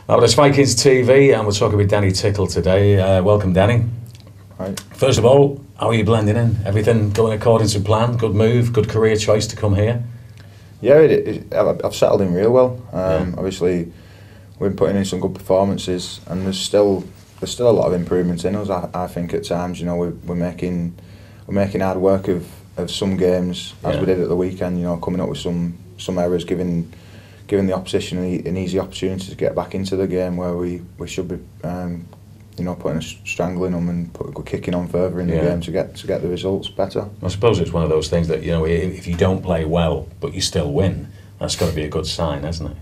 It's Vikings TV, and we're talking with Danny Tickle today. Welcome, Danny. Hi. First of all, how are you blending in? Everything going according to plan? Good move, good career choice to come here? Yeah, I've settled in real well. Obviously, we're putting in some good performances, and there's still a lot of improvements in us. I think at times, you know, we're making hard work of some games, as we did at the weekend. You know, coming up with some errors, giving the opposition an easy opportunity to get back into the game where we should be, you know, strangling them and kicking on further in the game to get the results better. I suppose it's one of those things that, you know, if you don't play well but you still win, that's got to be a good sign, hasn't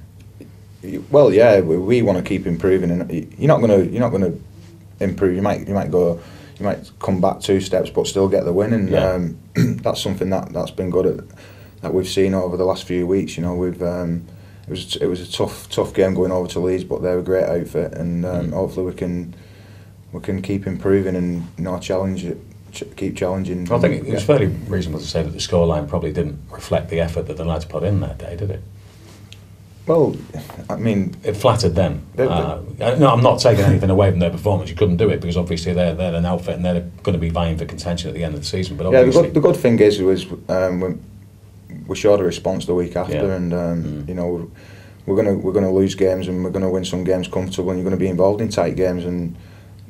it? Well, yeah, we want to keep improving, and you're not gonna improve. You might come back 2 steps but still get the win, and that's something that's been good that we've seen over the last few weeks. You know, it was a tough game going over to Leeds, but they're a great outfit, and hopefully we can keep improving and, you know, keep challenging. I think it was fairly reasonable to say that the scoreline probably didn't reflect the effort that the lads put in that day, did it? Well, I mean, it flattered them. No, I'm not taking anything away from their performance. You couldn't do it because obviously they're an outfit and they're going to be vying for contention at the end of the season. But obviously, the good thing is we showed a response the week after, and you know, we're gonna lose games and we're gonna win some games comfortable, and you're gonna be involved in tight games. And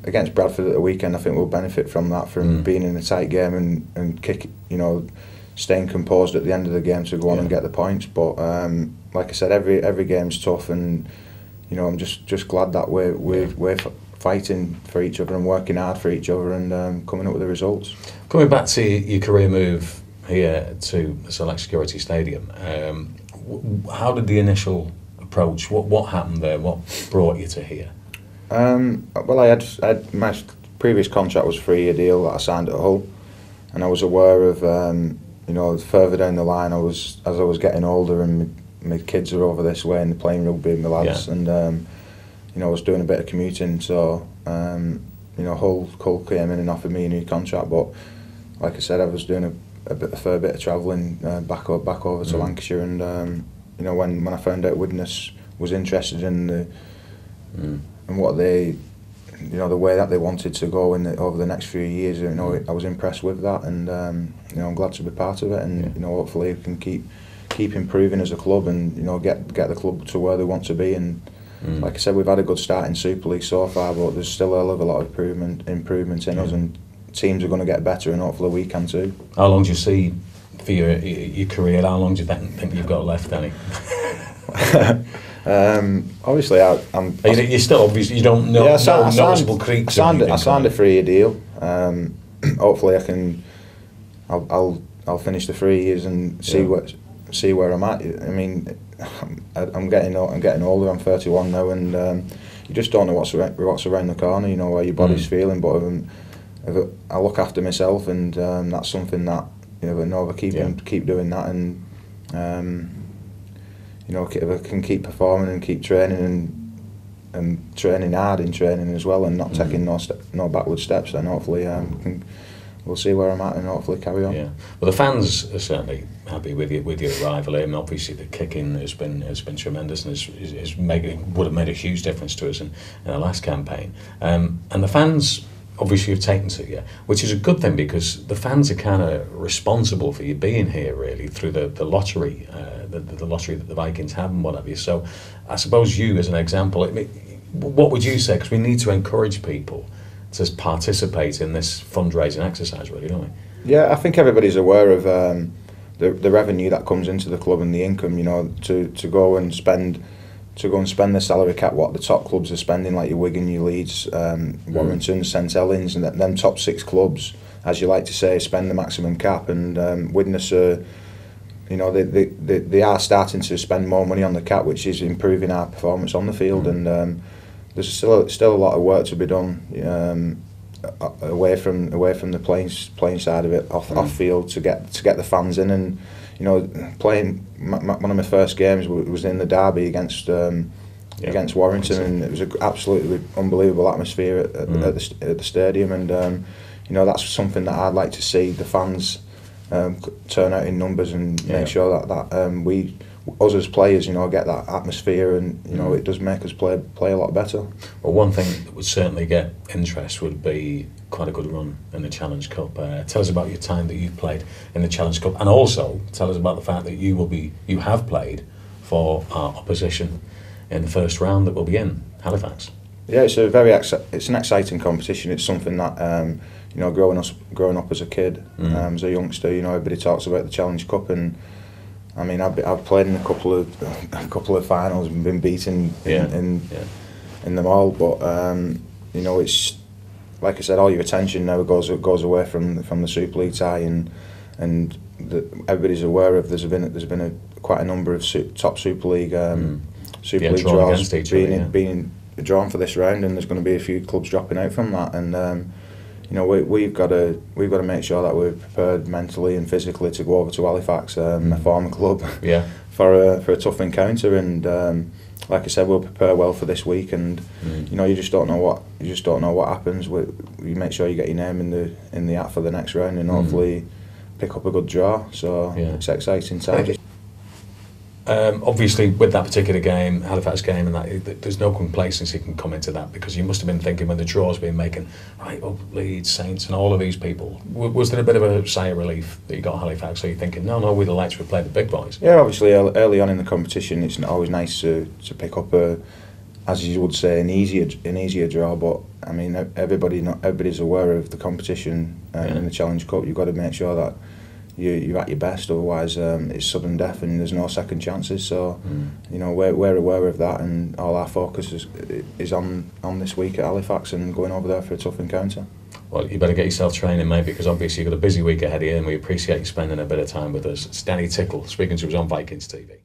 against Bradford at the weekend, I think we'll benefit from that, from being in a tight game and you know, staying composed at the end of the game to go on and get the points. But like I said, every game's tough, and you know, I'm just glad that we're fighting for each other and working hard for each other and coming up with the results. Coming back to your career move here to the Select Security Stadium, how did the initial approach? What happened there? What brought you to here? Well, I had my previous contract was a 3-year deal that I signed at Hull, and I was aware of you know, further down the line, as I was getting older and my kids are over this way and they're playing rugby with my lads, and you know, I was doing a bit of commuting, so you know, Hull came in and offered me a new contract, but like I said, I was doing a fair bit of travelling back over to Lancashire, and you know, when I found out Widnes was interested in and what they, you know, the way that they wanted to go over the next few years, you know, I was impressed with that, and you know, I'm glad to be part of it, and you know, hopefully we can keep improving as a club, and you know, get the club to where they want to be. And like I said, we've had a good start in Super League so far, but there's still a hell of a lot of improvement in us, and teams are going to get better, and hopefully we can too. How long do you see for your career? How long do you think you've got left, Danny? Obviously, you're still obviously you don't know noticeable creaks. I signed a 3-year deal. Hopefully, I'll finish the 3 years and see where I'm at. I mean, I'm getting older. I'm 31 now, and you just don't know what's around the corner. You know where your body's feeling, but I look after myself, and that's something that, you know, if I keep doing that, and you know, if I can keep performing and keep training and training hard in training as well, and not taking no backward steps, then hopefully we'll see where I'm at and hopefully carry on. Yeah, well, the fans are certainly happy with your arrival here, and obviously the kicking has been tremendous, and would have made a huge difference to us in our last campaign. And the fans obviously have taken to you, which is a good thing, because the fans are kind of responsible for you being here, really, through the lottery, the lottery that the Vikings have and what have you. So I suppose you, as an example, what would you say? Because we need to encourage people to participate in this fundraising exercise, really, don't we? Yeah, I think everybody's aware of the revenue that comes into the club and the income. You know, to go and spend the salary cap what the top clubs are spending, like your Wigan, your Leeds, Warrington, St Helens, and them top 6 clubs, as you like to say, spend the maximum cap. And Widnes, you know, they are starting to spend more money on the cap, which is improving our performance on the field. And there's still a lot of work to be done away from the playing side of it, off field, to get the fans in. And you know, playing one of my first games was in the derby against Warrington, and it was an absolutely unbelievable atmosphere at the stadium. And you know, that's something that I'd like to see the fans turn out in numbers and make sure that we us as players, you know, get that atmosphere, and you know, it does make us play a lot better. Well, one thing that would certainly get interest would be quite a good run in the Challenge Cup. Tell us about your time that you've played in the Challenge Cup, and also tell us about the fact that you have played for our opposition in the first round that will be in Halifax. Yeah, it's an exciting competition. It's something that you know, growing up as a kid, as a youngster, you know, everybody talks about the Challenge Cup, and I mean, I've played in a couple of finals and been beaten in them all. But you know, it's like I said, all your attention now goes away from the Super League tie, and everybody's aware of. There's been quite a number of top Super League League draws being drawn for this round, and there's going to be a few clubs dropping out from that, and you know, we've got to make sure that we're prepared mentally and physically to go over to Halifax, a former club, for a tough encounter. And like I said, we'll prepare well for this week. And you know, you just don't know what happens. You make sure you get your name in the hat for the next round, and hopefully pick up a good draw. So it's exciting times. Obviously, with that particular game, Halifax game, and that, there's no complacency can come into that, because you must have been thinking when the draw's been making, right, Leeds, Saints, and all of these people. Was there a bit of a sigh of relief that you got Halifax? Are you thinking, no, we'd like to play the big boys? Yeah, obviously, early on in the competition, it's always nice to pick up as you would say, an easier draw. But I mean, everybody's aware of the competition in the Challenge Cup. You've got to make sure that you're at your best, otherwise it's sudden death and there's no second chances. So you know, we're aware of that, and all our focus is on this week at Halifax and going over there for a tough encounter. Well, you better get yourself training, mate, because obviously you've got a busy week ahead of you, and we appreciate you spending a bit of time with us. It's Danny Tickle speaking to us on Vikings TV.